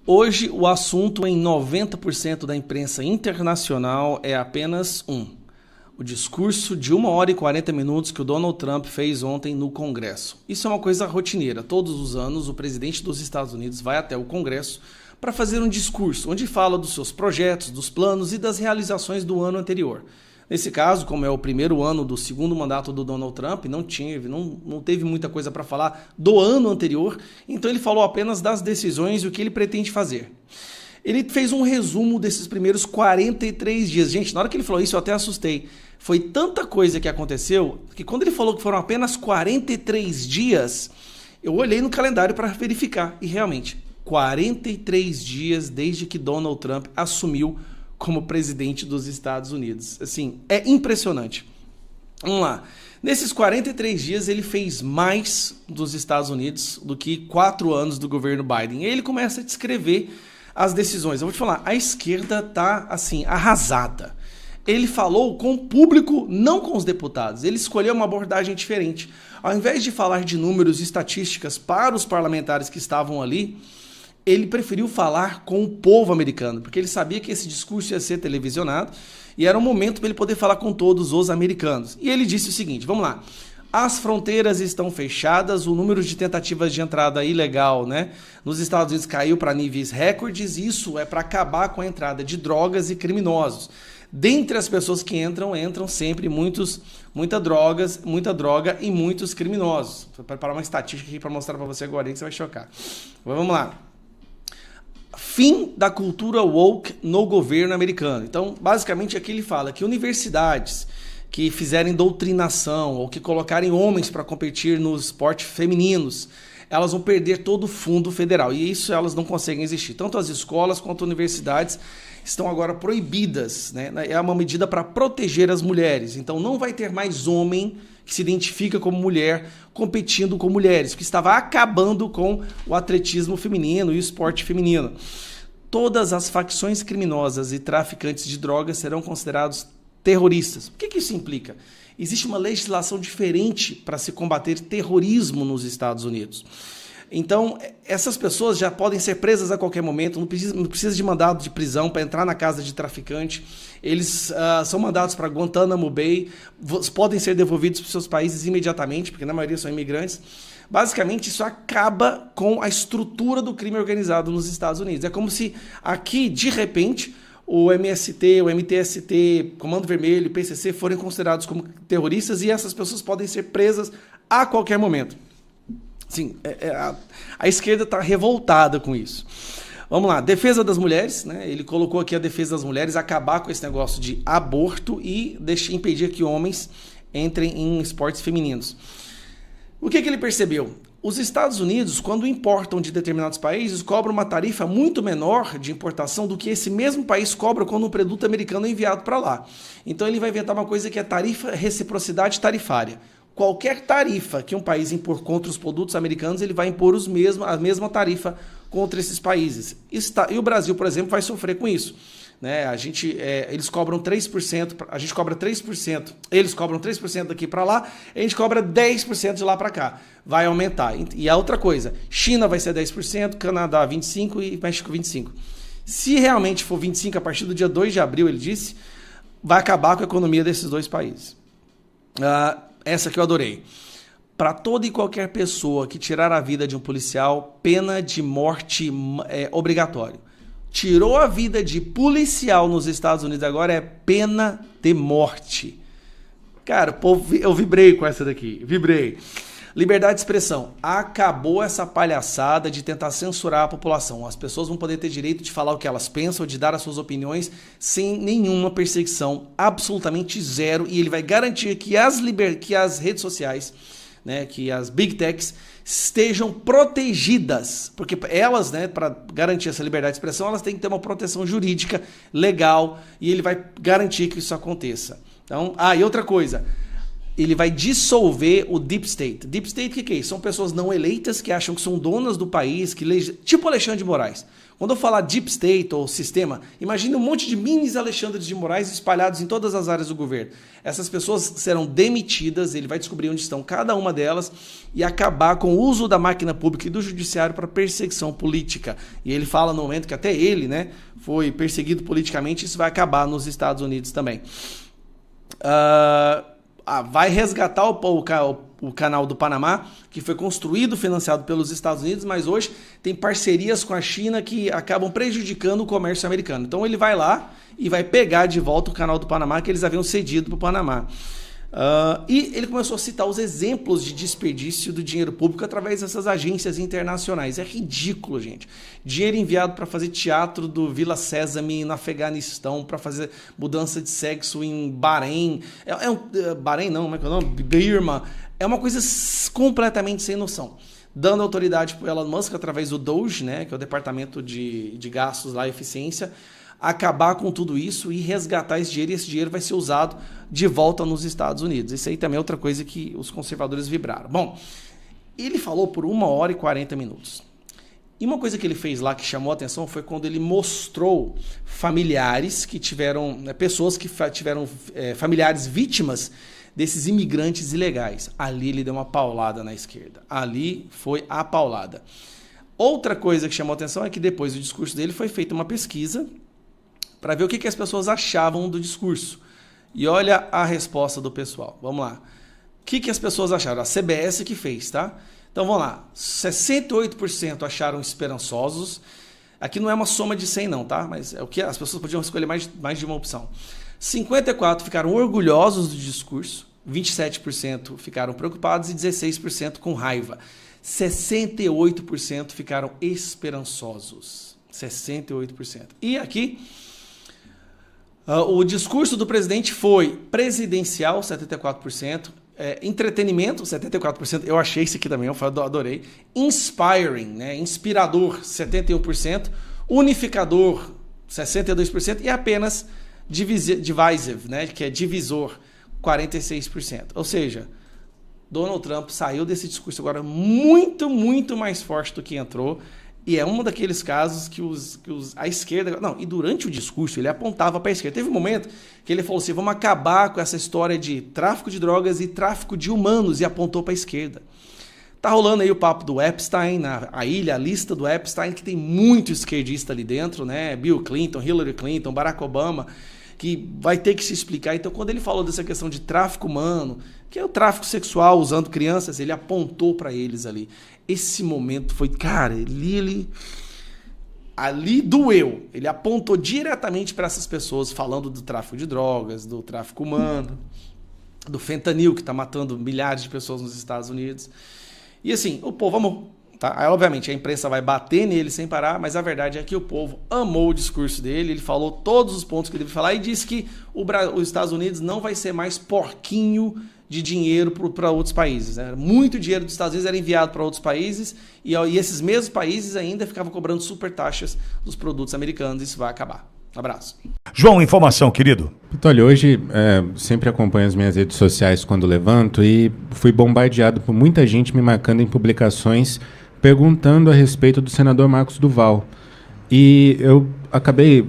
Hoje, o assunto em 90% da imprensa internacional é apenas o discurso de 1 hora e 40 minutos que o Donald Trump fez ontem no Congresso. Isso é uma coisa rotineira. Todos os anos, o presidente dos Estados Unidos vai até o Congresso para fazer um discurso onde fala dos seus projetos, dos planos e das realizações do ano anterior. Nesse caso, como é o primeiro ano do segundo mandato do Donald Trump, não teve muita coisa para falar do ano anterior, então ele falou apenas das decisões e o que ele pretende fazer. Ele fez um resumo desses primeiros 43 dias. Gente, na hora que ele falou isso, eu até assustei. Foi tanta coisa que aconteceu que quando ele falou que foram apenas 43 dias, eu olhei no calendário para verificar. E realmente, 43 dias desde que Donald Trump assumiu como presidente dos Estados Unidos. Assim, é impressionante. Vamos lá. Nesses 43 dias, ele fez mais dos Estados Unidos do que 4 anos do governo Biden. E aí ele começa a descrever as decisões. Eu vou te falar, a esquerda tá, assim, arrasada. Ele falou com o público, não com os deputados. Ele escolheu uma abordagem diferente. Ao invés de falar de números e estatísticas para os parlamentares que estavam ali, ele preferiu falar com o povo americano, porque ele sabia que esse discurso ia ser televisionado e era um momento para ele poder falar com todos os americanos. E ele disse o seguinte, vamos lá, as fronteiras estão fechadas, o número de tentativas de entrada ilegal, nos Estados Unidos caiu para níveis recordes, isso é para acabar com a entrada de drogas e criminosos. Dentre as pessoas que entram sempre muita droga e muitos criminosos. Vou preparar uma estatística aqui para mostrar para você agora, que você vai chocar. Mas vamos lá. Fim da cultura woke no governo americano. Então, basicamente, aqui ele fala que universidades que fizerem doutrinação ou que colocarem homens para competir nos esportes femininos, elas vão perder todo o fundo federal. E isso elas não conseguem existir. Tanto as escolas quanto as universidades estão agora proibidas. É uma medida para proteger as mulheres. Então, não vai ter mais homem que se identifica como mulher competindo com mulheres, que estava acabando com o atletismo feminino e o esporte feminino. Todas as facções criminosas e traficantes de drogas serão considerados terroristas. O que isso implica? Existe uma legislação diferente para se combater terrorismo nos Estados Unidos. Então, essas pessoas já podem ser presas a qualquer momento, não precisa de mandado de prisão para entrar na casa de traficante. Eles são mandados para Guantánamo Bay, podem ser devolvidos para os seus países imediatamente, porque na maioria são imigrantes. Basicamente, isso acaba com a estrutura do crime organizado nos Estados Unidos. É como se aqui, de repente, o MST, o MTST, Comando Vermelho, PCC forem considerados como terroristas e essas pessoas podem ser presas a qualquer momento. Sim, a esquerda está revoltada com isso. Vamos lá, defesa das mulheres, ele colocou aqui a defesa das mulheres, acabar com esse negócio de aborto e impedir que homens entrem em esportes femininos. O que ele percebeu? Os Estados Unidos, quando importam de determinados países, cobram uma tarifa muito menor de importação do que esse mesmo país cobra quando um produto americano é enviado para lá. Então ele vai inventar uma coisa que é reciprocidade tarifária. Qualquer tarifa que um país impor contra os produtos americanos, ele vai impor a mesma tarifa contra esses países. E o Brasil, por exemplo, vai sofrer com isso. Eles cobram 3%, a gente cobra 3%, eles cobram 3% daqui para lá, a gente cobra 10% de lá para cá. Vai aumentar. E a outra coisa, China vai ser 10%, Canadá 25% e México 25%. Se realmente for 25% a partir do dia 2 de abril, ele disse, vai acabar com a economia desses dois países. Essa que eu adorei. Para toda e qualquer pessoa que tirar a vida de um policial, pena de morte é obrigatório. Tirou a vida de policial nos Estados Unidos, agora é pena de morte. Cara, povo, eu vibrei com essa daqui, vibrei. Liberdade de expressão. Acabou essa palhaçada de tentar censurar a população. As pessoas vão poder ter direito de falar o que elas pensam, de dar as suas opiniões, sem nenhuma perseguição, absolutamente zero. E ele vai garantir que as redes sociais, que as big techs, estejam protegidas. Porque elas, para garantir essa liberdade de expressão, elas têm que ter uma proteção jurídica, legal, e ele vai garantir que isso aconteça. Então, e outra coisa. ele vai dissolver o Deep State. Deep State, o que é isso? São pessoas não eleitas que acham que são donas do país, tipo Alexandre de Moraes. Quando eu falar Deep State ou sistema, imagine um monte de minis Alexandre de Moraes espalhados em todas as áreas do governo. Essas pessoas serão demitidas, ele vai descobrir onde estão cada uma delas e acabar com o uso da máquina pública e do judiciário para perseguição política. E ele fala no momento que até ele, né, foi perseguido politicamente, isso vai acabar nos Estados Unidos também. Vai resgatar o canal do Panamá, que foi construído, financiado pelos Estados Unidos, mas hoje tem parcerias com a China que acabam prejudicando o comércio americano. Então ele vai lá e vai pegar de volta o canal do Panamá que eles haviam cedido para o Panamá. E ele começou a citar os exemplos de desperdício do dinheiro público através dessas agências internacionais. É ridículo, gente. Dinheiro enviado para fazer teatro do Vila Sésame no Afeganistão, para fazer mudança de sexo em Bahrein. Bahrein não, como é que é o nome? Birma. É uma coisa completamente sem noção. Dando autoridade para o Elon Musk através do DOGE, né, que é o Departamento de Gastos lá, Eficiência, acabar com tudo isso e resgatar esse dinheiro, e esse dinheiro vai ser usado de volta nos Estados Unidos. Isso aí também é outra coisa que os conservadores vibraram. Bom, ele falou por 1 hora e 40 minutos. E uma coisa que ele fez lá que chamou a atenção foi quando ele mostrou familiares que tiveram, pessoas que tiveram familiares vítimas desses imigrantes ilegais. Ali ele deu uma paulada na esquerda. Ali foi a paulada. Outra coisa que chamou a atenção é que depois do discurso dele foi feita uma pesquisa para ver o que as pessoas achavam do discurso. E olha a resposta do pessoal. Vamos lá. O que as pessoas acharam? A CBS que fez, tá? Então vamos lá. 68% acharam esperançosos. Aqui não é uma soma de 100 não, tá? Mas é o que as pessoas podiam escolher mais de uma opção. 54% ficaram orgulhosos do discurso. 27% ficaram preocupados e 16% com raiva. 68% ficaram esperançosos. 68%. E aqui... o discurso do presidente foi presidencial, 74%, entretenimento, 74%, eu achei isso aqui também, eu adorei, inspiring, né, inspirador, 71%, unificador, 62%, e apenas divisive, né, que é divisor, 46%. Ou seja, Donald Trump saiu desse discurso agora muito, muito mais forte do que entrou. E é um daqueles casos que a esquerda... Não, e durante o discurso ele apontava para a esquerda. Teve um momento que ele falou assim, vamos acabar com essa história de tráfico de drogas e tráfico de humanos, e apontou para a esquerda. Tá rolando aí o papo do Epstein, a lista do Epstein, que tem muito esquerdista ali dentro, né? Bill Clinton, Hillary Clinton, Barack Obama, que vai ter que se explicar. Então, quando ele falou dessa questão de tráfico humano, que é o tráfico sexual usando crianças, ele apontou para eles ali. Esse momento foi, cara, ali doeu. Ele apontou diretamente para essas pessoas, falando do tráfico de drogas, do tráfico humano, do fentanil, que está matando milhares de pessoas nos Estados Unidos. E assim, o povo amou. Tá? Aí, obviamente, a imprensa vai bater nele sem parar, mas a verdade é que o povo amou o discurso dele, ele falou todos os pontos que ele devia falar e disse que os Estados Unidos não vai ser mais porquinho de dinheiro para outros países. Né? Muito dinheiro dos Estados Unidos era enviado para outros países e esses mesmos países ainda ficavam cobrando super taxas dos produtos americanos. Isso vai acabar. Um abraço. João, informação, querido. Olha, hoje sempre acompanho as minhas redes sociais quando levanto e fui bombardeado por muita gente me marcando em publicações perguntando a respeito do senador Marcos Duval. E eu acabei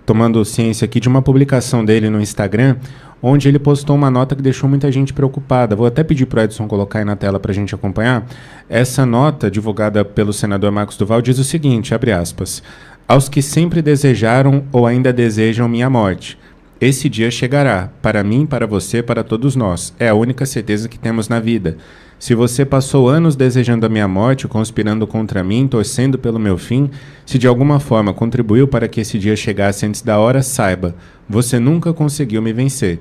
tomando ciência aqui de uma publicação dele no Instagram, onde ele postou uma nota que deixou muita gente preocupada. Vou até pedir para o Edson colocar aí na tela para a gente acompanhar. Essa nota, divulgada pelo senador Marcos Duval, diz o seguinte, abre aspas, aos que sempre desejaram ou ainda desejam minha morte. Esse dia chegará, para mim, para você, para todos nós. É a única certeza que temos na vida. Se você passou anos desejando a minha morte, conspirando contra mim, torcendo pelo meu fim, se de alguma forma contribuiu para que esse dia chegasse antes da hora, saiba, você nunca conseguiu me vencer.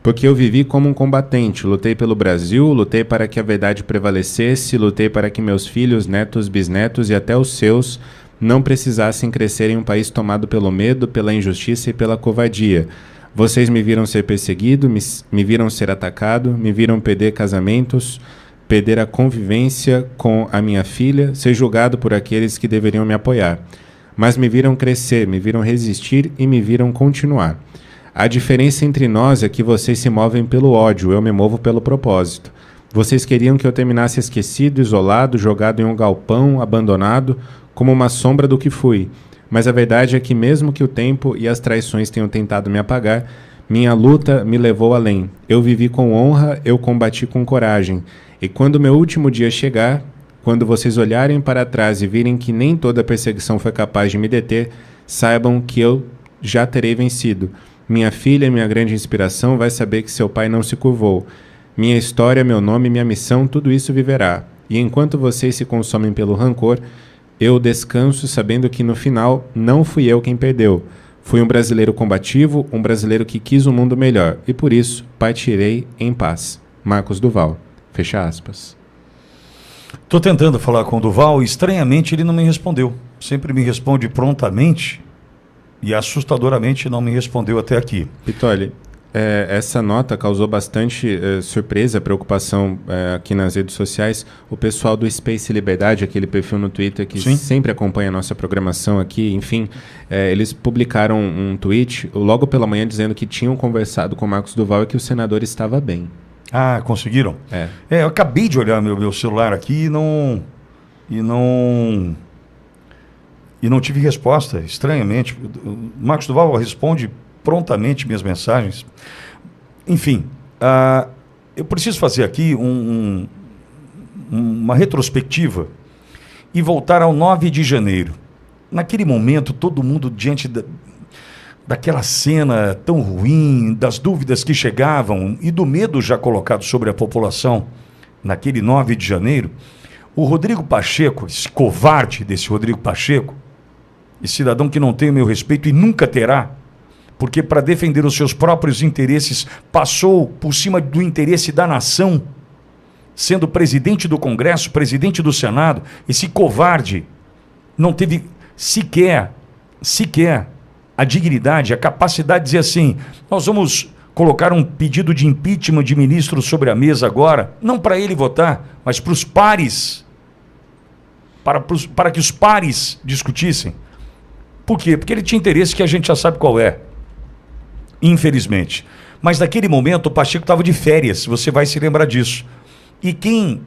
Porque eu vivi como um combatente, lutei pelo Brasil, lutei para que a verdade prevalecesse, lutei para que meus filhos, netos, bisnetos e até os seus não precisassem crescer em um país tomado pelo medo, pela injustiça e pela covardia. Vocês me viram ser perseguido, me viram ser atacado, me viram perder casamentos, perder a convivência com a minha filha, ser julgado por aqueles que deveriam me apoiar. Mas me viram crescer, me viram resistir e me viram continuar. A diferença entre nós é que vocês se movem pelo ódio, eu me movo pelo propósito. Vocês queriam que eu terminasse esquecido, isolado, jogado em um galpão, abandonado, como uma sombra do que fui. Mas a verdade é que mesmo que o tempo e as traições tenham tentado me apagar, minha luta me levou além. Eu vivi com honra, eu combati com coragem. E quando meu último dia chegar, quando vocês olharem para trás e virem que nem toda perseguição foi capaz de me deter, saibam que eu já terei vencido. Minha filha, minha grande inspiração, vai saber que seu pai não se curvou. Minha história, meu nome, minha missão, tudo isso viverá. E enquanto vocês se consomem pelo rancor, eu descanso sabendo que no final não fui eu quem perdeu. Fui um brasileiro combativo, um brasileiro que quis um mundo melhor. E por isso, partirei em paz. Marcos Duval. Fecha aspas. Estou tentando falar com o Duval e estranhamente ele não me respondeu. Sempre me responde prontamente e assustadoramente não me respondeu até aqui. Pitoli, essa nota causou bastante surpresa, preocupação aqui nas redes sociais. O pessoal do Space Liberdade, aquele perfil no Twitter que Sim. sempre acompanha a nossa programação aqui, enfim, eles publicaram um tweet logo pela manhã dizendo que tinham conversado com o Marcos Duval e que o senador estava bem. Ah, conseguiram? Eu acabei de olhar meu celular aqui e não tive resposta, estranhamente. O Marcos Duval responde prontamente minhas mensagens. Enfim, eu preciso fazer aqui uma retrospectiva e voltar ao 9 de janeiro. Naquele momento, todo mundo diante daquela cena tão ruim, das dúvidas que chegavam e do medo já colocado sobre a população naquele 9 de janeiro, o Rodrigo Pacheco, esse covarde desse Rodrigo Pacheco, esse cidadão que não tem o meu respeito e nunca terá, porque para defender os seus próprios interesses passou por cima do interesse da nação, sendo presidente do Congresso, presidente do Senado, esse covarde não teve sequer a dignidade, a capacidade de dizer assim, nós vamos colocar um pedido de impeachment de ministro sobre a mesa agora, não para ele votar, mas para os pares, para que os pares discutissem. Por quê? Porque ele tinha interesse que a gente já sabe qual é, infelizmente. Mas naquele momento o Pacheco estava de férias, você vai se lembrar disso. E quem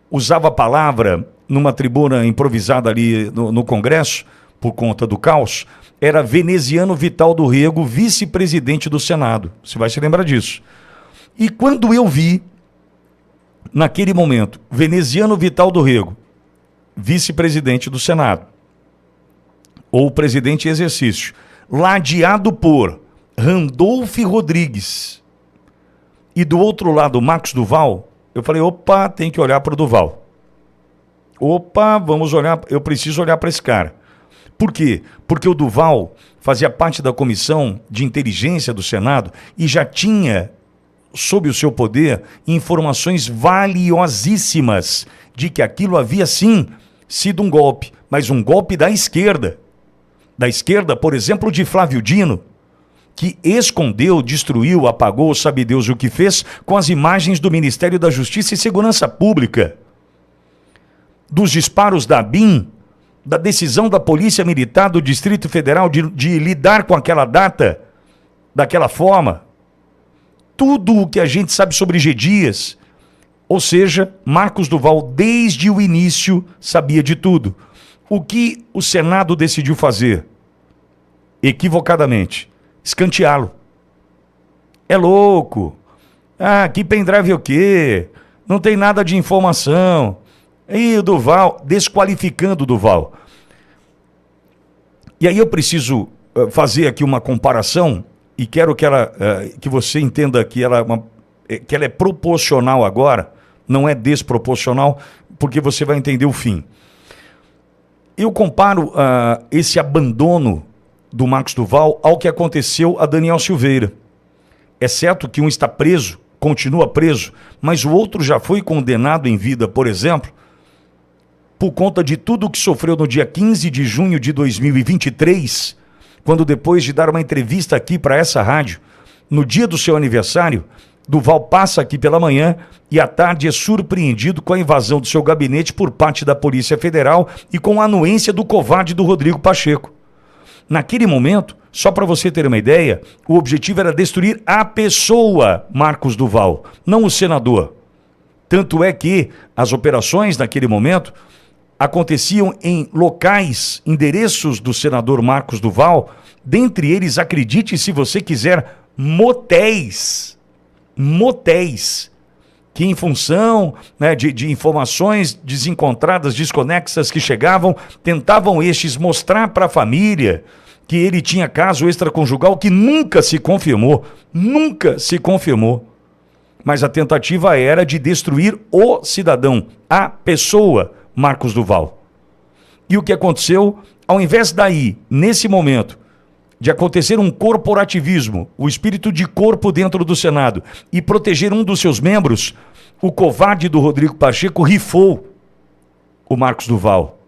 usava a palavra numa tribuna improvisada ali no Congresso, por conta do caos, era Veneziano Vital do Rego, vice-presidente do Senado. Você vai se lembrar disso. E quando eu vi, naquele momento, Veneziano Vital do Rego, vice-presidente do Senado, ou presidente em exercício, ladeado por Randolph Rodrigues, e do outro lado, Marcos Duval, eu falei, opa, tem que olhar para o Duval. Opa, vamos olhar, eu preciso olhar para esse cara. Por quê? Porque o Duval fazia parte da comissão de inteligência do Senado e já tinha, sob o seu poder, informações valiosíssimas de que aquilo havia, sim, sido um golpe, mas um golpe da esquerda. Da esquerda, por exemplo, de Flávio Dino, que escondeu, destruiu, apagou, sabe Deus o que fez, com as imagens do Ministério da Justiça e Segurança Pública. Dos disparos da ABIN, da decisão da Polícia Militar do Distrito Federal de lidar com aquela data daquela forma. Tudo o que a gente sabe sobre G. Dias. Ou seja, Marcos Duval, desde o início, sabia de tudo. O que o Senado decidiu fazer? Equivocadamente. Escanteá-lo. É louco. Que pendrive o quê? Não tem nada de informação. E o Duval, desqualificando o Duval. E aí eu preciso fazer aqui uma comparação e quero que você entenda que ela é proporcional agora, não é desproporcional, porque você vai entender o fim. Eu comparo esse abandono do Marcos Duval ao que aconteceu a Daniel Silveira. É certo que um está preso, continua preso, mas o outro já foi condenado em vida, por exemplo, por conta de tudo o que sofreu no dia 15 de junho de 2023, quando depois de dar uma entrevista aqui para essa rádio, no dia do seu aniversário, Duval passa aqui pela manhã e à tarde é surpreendido com a invasão do seu gabinete por parte da Polícia Federal e com a anuência do covarde do Rodrigo Pacheco. Naquele momento, Só para você ter uma ideia, o objetivo era destruir a pessoa Marcos Duval, não o senador. Tanto é que as operações naquele momento aconteciam em locais, endereços do senador Marcos Duval, dentre eles, acredite se você quiser, motéis, que em função, né, de informações desencontradas, desconexas que chegavam, tentavam estes mostrar para a família que ele tinha caso extraconjugal que nunca se confirmou. Mas a tentativa era de destruir o cidadão, a pessoa Marcos Duval. E o que aconteceu? Ao invés daí, nesse momento, de acontecer um corporativismo, o espírito de corpo dentro do Senado, e proteger um dos seus membros, o covarde do Rodrigo Pacheco rifou o Marcos Duval.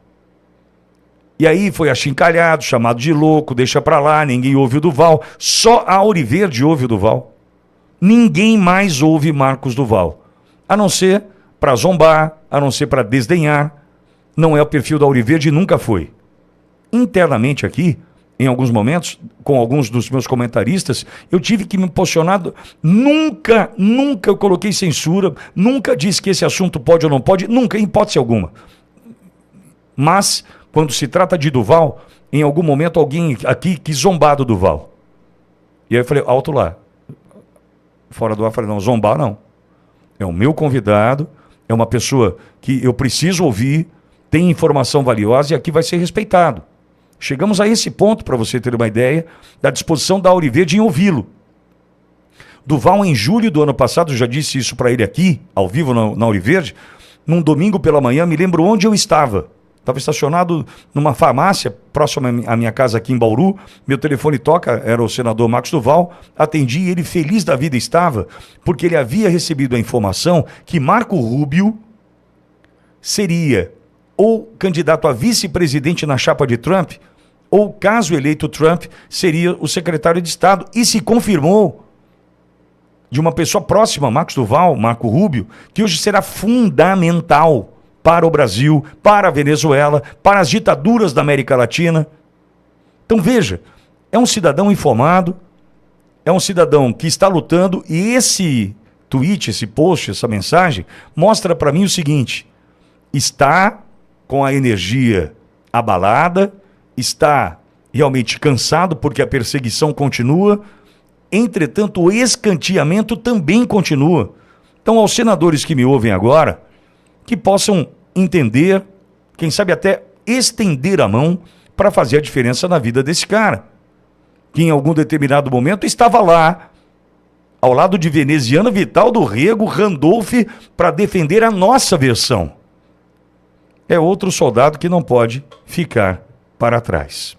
E aí foi achincalhado, chamado de louco, deixa pra lá, ninguém ouve o Duval. Só a Auriverde ouve o Duval. Ninguém mais ouve Marcos Duval. A não ser para zombar, a não ser para desdenhar. Não é o perfil da Auriverde e nunca foi. Internamente aqui, em alguns momentos, com alguns dos meus comentaristas, eu tive que me posicionar. Nunca eu coloquei censura, nunca disse que esse assunto pode ou não pode, nunca, em hipótese alguma. Mas, quando se trata de Duval, em algum momento alguém aqui quis zombar do Duval. E aí eu falei, alto lá. Fora do ar, eu falei, não, zombar não. É o meu convidado, é uma pessoa que eu preciso ouvir, tem informação valiosa e aqui vai ser respeitado. Chegamos a esse ponto, para você ter uma ideia, da disposição da Auriverde em ouvi-lo. Duval, em julho do ano passado, eu já disse isso para ele aqui, ao vivo na Auriverde, num domingo pela manhã, me lembro onde eu estava. Estava estacionado numa farmácia, próxima à minha casa aqui em Bauru. Meu telefone toca, era o senador Marcos Duval. Atendi e ele feliz da vida estava, porque ele havia recebido a informação que Marco Rubio seria ou candidato a vice-presidente na chapa de Trump, ou, caso eleito Trump, seria o secretário de Estado. E se confirmou de uma pessoa próxima, Marcos Duval, Marco Rubio, que hoje será fundamental para o Brasil, para a Venezuela, para as ditaduras da América Latina. Então veja, é um cidadão informado, é um cidadão que está lutando, e esse tweet, esse post, essa mensagem, mostra para mim o seguinte: está com a energia abalada, está realmente cansado porque a perseguição continua, entretanto o escanteamento também continua. Então, aos senadores que me ouvem agora, que possam entender, quem sabe até estender a mão para fazer a diferença na vida desse cara, que em algum determinado momento estava lá, ao lado de Veneziana, Vital do Rego, Randolph, para defender a nossa versão. É outro soldado que não pode ficar para trás.